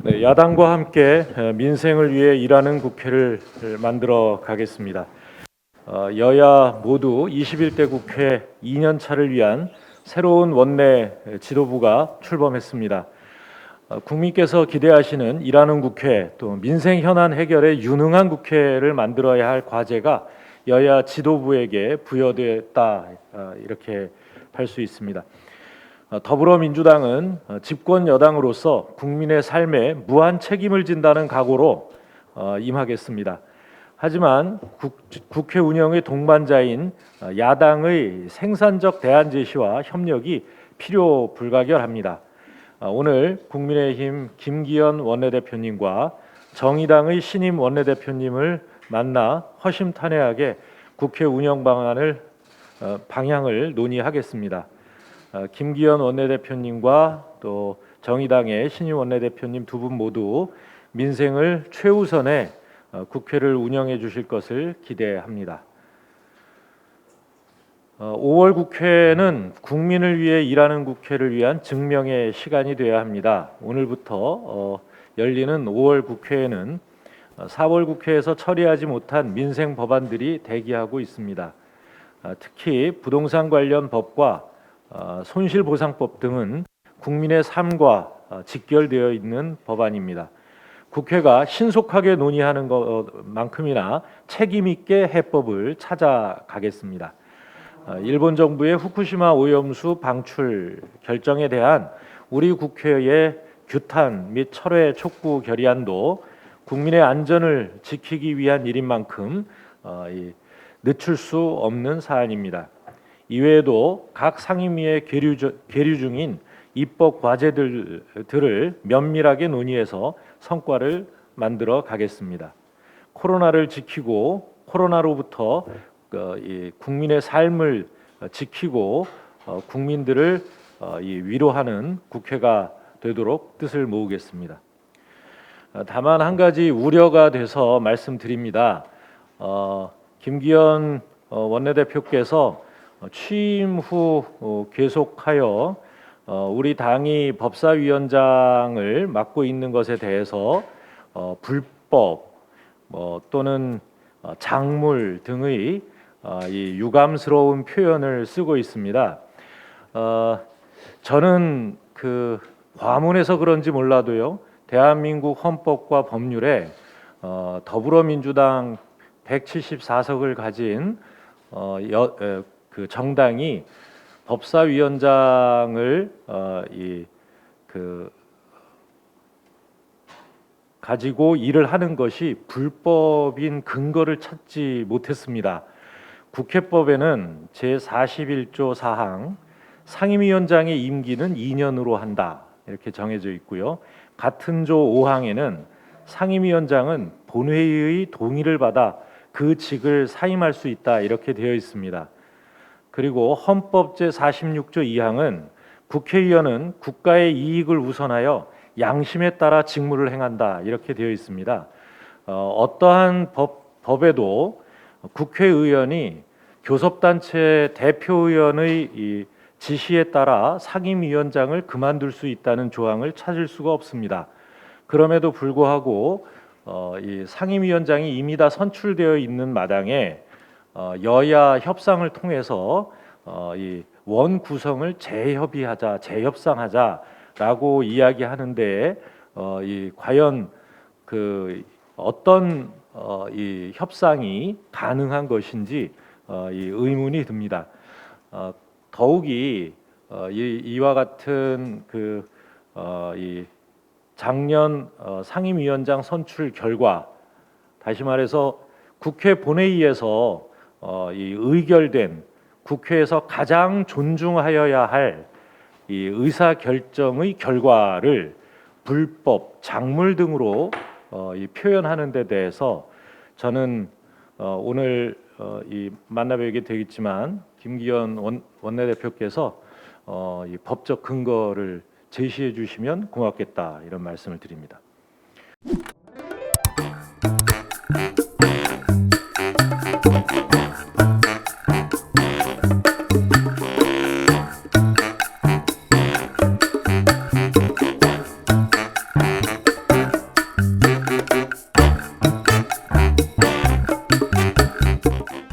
네, 야당과 함께 민생을 위해 일하는 국회를 만들어 가겠습니다. 여야 모두 21대 국회 2년 차를 위한 새로운 원내 지도부가 출범했습니다. 국민께서 기대하시는 일하는 국회, 또 민생 현안 해결에 유능한 국회를 만들어야 할 과제가 여야 지도부에게 부여됐다, 이렇게 할 수 있습니다. 더불어민주당은 집권 여당으로서 국민의 삶에 무한 책임을 진다는 각오로 임하겠습니다. 하지만 국회 운영의 동반자인 야당의 생산적 대안 제시와 협력이 필요 불가결합니다. 오늘 국민의힘 김기현 원내대표님과 정의당의 신임 원내대표님을 만나 허심탄회하게 국회 운영 방향을 논의하겠습니다. 김기현 원내대표님과 또 정의당의 신임 원내대표님 두 분 모두 민생을 최우선에 국회를 운영해 주실 것을 기대합니다. 5월 국회는 국민을 위해 일하는 국회를 위한 증명의 시간이 되어야 합니다. 오늘부터 열리는 5월 국회에는 4월 국회에서 처리하지 못한 민생 법안들이 대기하고 있습니다. 특히 부동산 관련 법과 손실보상법 등은 국민의 삶과 직결되어 있는 법안입니다. 국회가 신속하게 논의하는 것만큼이나 책임 있게 해법을 찾아가겠습니다. 일본 정부의 후쿠시마 오염수 방출 결정에 대한 우리 국회의 규탄 및 철회 촉구 결의안도 국민의 안전을 지키기 위한 일인 만큼 늦출 수 없는 사안입니다. 이외에도 각 상임위에 계류 중인 입법 과제들을 면밀하게 논의해서 성과를 만들어 가겠습니다. 코로나를 지키고 코로나로부터 국민의 삶을 지키고 국민들을 위로하는 국회가 되도록 뜻을 모으겠습니다. 다만 한 가지 우려가 돼서 말씀드립니다. 김기현 원내대표께서 취임 후 계속하여 우리 당이 법사위원장을 맡고 있는 것에 대해서 불법 또는 작물 등의 이 유감스러운 표현을 쓰고 있습니다. 저는 그 과문해서 그런지 몰라도요, 대한민국 헌법과 법률에 더불어민주당 174석을 가진 그 정당이 법사위원장을 가지고 일을 하는 것이 불법인 근거를 찾지 못했습니다. 국회법에는 제41조 4항 상임위원장의 임기는 2년으로 한다 이렇게 정해져 있고요. 같은 조 5항에는 상임위원장은 본회의의 동의를 받아 그 직을 사임할 수 있다 이렇게 되어 있습니다. 그리고 헌법 제46조 2항은 국회의원은 국가의 이익을 우선하여 양심에 따라 직무를 행한다 이렇게 되어 있습니다. 어떠한 법에도 국회의원이 교섭단체 대표의원의 이 지시에 따라 상임위원장을 그만둘 수 있다는 조항을 찾을 수가 없습니다. 그럼에도 불구하고 이 상임위원장이 이미 다 선출되어 있는 마당에 여야 협상을 통해서 이 원 구성을 재협의하자, 재협상하자라고 이야기하는데 이 과연 그 어떤 이 협상이 가능한 것인지 이 의문이 듭니다. 더욱이 이와 같은 이 작년 상임위원장 선출 결과, 다시 말해서 국회 본회의에서 이 의결된 국회에서 가장 존중하여야 할 이 의사 결정의 결과를 불법, 작물 등으로 이 표현하는 데 대해서 저는 오늘 이 만나 뵙게 되겠지만 김기현 원내대표께서 이 법적 근거를 제시해 주시면 고맙겠다 이런 말씀을 드립니다.